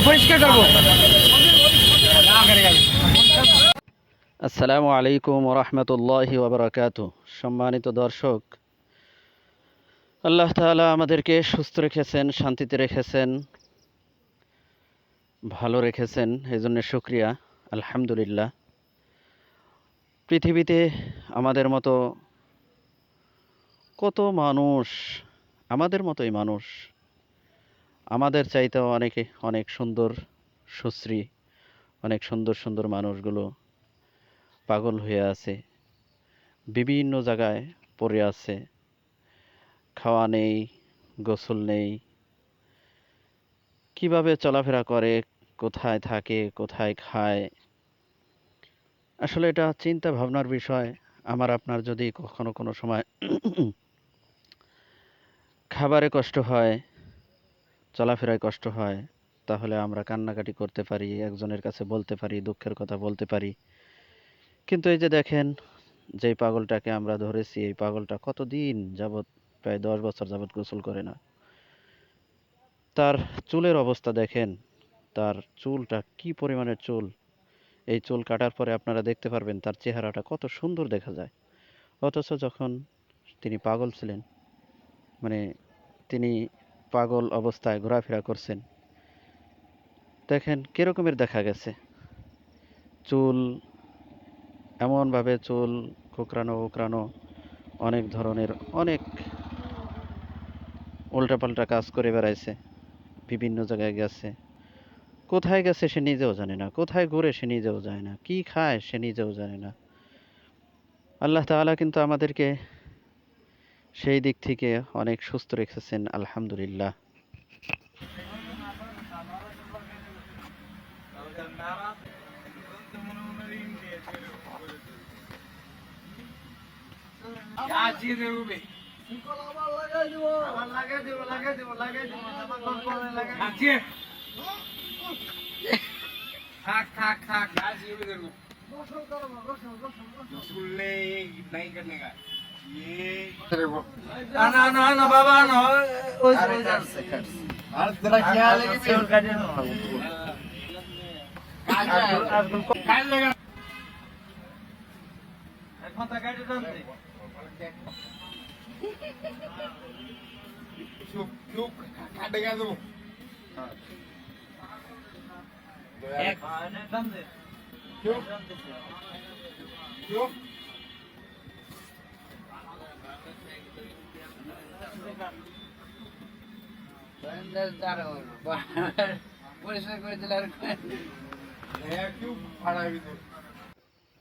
পরিষ্কার করবো। আসসালামু আলাইকুম ওরহমতুল্লাহি ওবরাকাতু। সম্মানিত দর্শক, আল্লাহ তাআলা আমাদেরকে সুস্থ রেখেছেন, শান্তিতে রেখেছেন, ভালো রেখেছেন, এই জন্য শুকরিয়া, আলহামদুলিল্লাহ। পৃথিবীতে আমাদের মতো কত মানুষ, আমাদের মতোই মানুষ, আমাদের চাইতেও অনেকে অনেক সুন্দর, সুশ্রী, অনেক সুন্দর সুন্দর মানুষগুলো পাগল হয়ে আছে, বিভিন্ন জায়গায় পড়ে আছে। খাওয়া নেই, গোসল নেই, কিভাবে চলাফেরা করে, কোথায় থাকে, কোথায় খায়। আসলে এটা চিন্তা ভাবনার বিষয়। আমার আপনার যদি কখনো কোনো সময় খাবারে কষ্ট হয়, চলাফেরায় কষ্ট হয়, তাহলে আমরা কান্নাকাটি করতে পারি, একজনের কাছে বলতে পারি, দুঃখের কথা বলতে পারি। কিন্তু এই যে দেখেন, যেই পাগলটাকে আমরা ধরেছি, এই পাগলটা কতদিন যাবৎ, প্রায় 10 বছর যাবৎ গোসল করে না। তার চুলের অবস্থা দেখেন, তার চুলটা কি পরিমাণের চুল। এই চুল কাটার পরে আপনারা দেখতে পারবেন তার চেহারাটা কত সুন্দর দেখা যায়। অথচ যখন তিনি পাগল ছিলেন, মানে তিনি পাগল অবস্থায় ঘোরাফেরা করছেন, দেখেন কিরকমের দেখা গেছে। চুল এমনভাবে চুল কোঁকড়ানো কোঁকড়ানো, অনেক ধরনের, অনেক উল্টাপাল্টা কাজ করে বেড়াইছে, বিভিন্ন জায়গায় গেছে। কোথায় গেছে সে নিজেও জানে না, কোথায় ঘুরে সে নিজেও জানে না, কি খায় সে নিজেও জানে না। আল্লাহ তাআলা কিন্তু আমাদেরকে সেই দিক থেকে অনেক সুস্থ রেখেছেন, আলহামদুলিল্লাহ।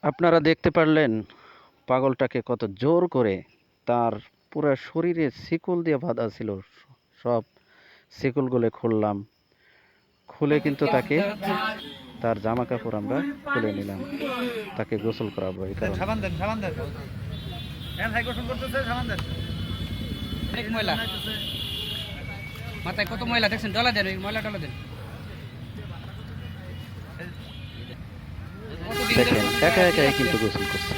আপনারা দেখতে পারলেন পাগলটাকে কত জোর করে তার পুরো শরীরে শিকল দিয়ে বাঁধা ছিল। সব শিকলগুলো খুললাম, খুলে কিন্তু তাকে, তার জামা কাপড় আমরা খুলে নিলাম, তাকে গোসল করাবো এই কারণে। মাথায় কত ময়লা দেখছেন, ডলা দেন, ময়লা ডলা দেন। দেখেন একা একাই কিন্তু গোসল করছে।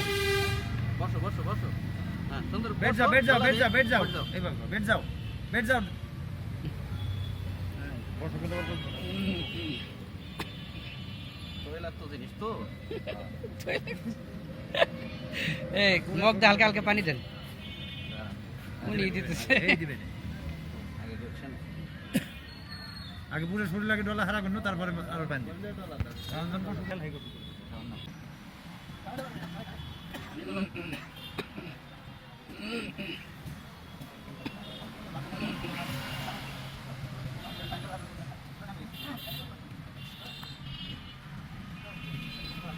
বসো বসো বসো, হ্যাঁ সুন্দর। বেড যাও বেড যাও বেড যাও বেড যাও, এইবার বেড যাও বেড যাও। বসো কিন্তু বসো। টয়লেট তো জিনিস তো। এই মগ দিয়ে হালকা হালকা পানি দেন। উনি দিতেছে, এই দিবেন। আগে পুরো শরীর লাগে ডলা হারা করুন, তারপরে আরো পানি দেন। রামজান বসো, খেল হাই করুন।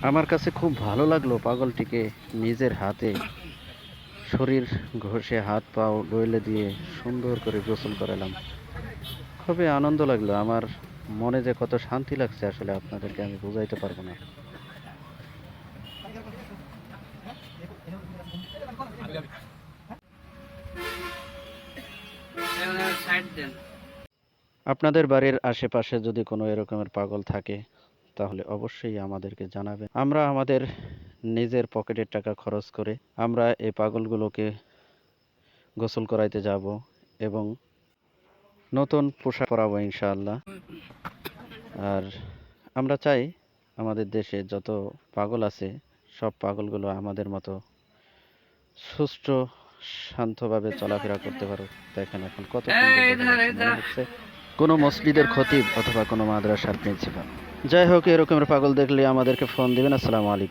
আমার কাছে খুব ভালো লাগলো পাগলটিকে নিজের হাতে শরীর ঘষে হাত পাও ডইলে দিয়ে সুন্দর করে গোসল করালাম। খুবই আনন্দ লাগলো, আমার মনে যে কত শান্তি লাগছে আসলে আপনাদেরকে আমি বুঝাইতে পারবো না। আপনাদের বাড়ির আশেপাশে যদি কোনো এরকমের পাগল থাকে, তাহলে অবশ্যই আমাদেরকে জানাবেন। আমরা আমাদের নিজের পকেটের টাকা খরচ করে আমরা এই পাগলগুলোকে গোসল করাইতে যাব এবং নতুন পোশাক পরাবো ইনশাআল্লাহ। আর আমরা চাই আমাদের দেশে যত পাগল আছে সব পাগলগুলো আমাদের মতো সুষ্ঠু শান্তভাবে চলাফেরা করতে পারো। দেখেন এখন কত সুন্দর দেখা যাচ্ছে, মনে হচ্ছে কোনো মসজিদের খতিব অথবা কোনো মাদ্রাসার প্রিন্সিপাল। যাই হোক, এরকমের পাগল দেখলে আমাদেরকে ফোন দিবেন। আসসালামু আলাইকুম।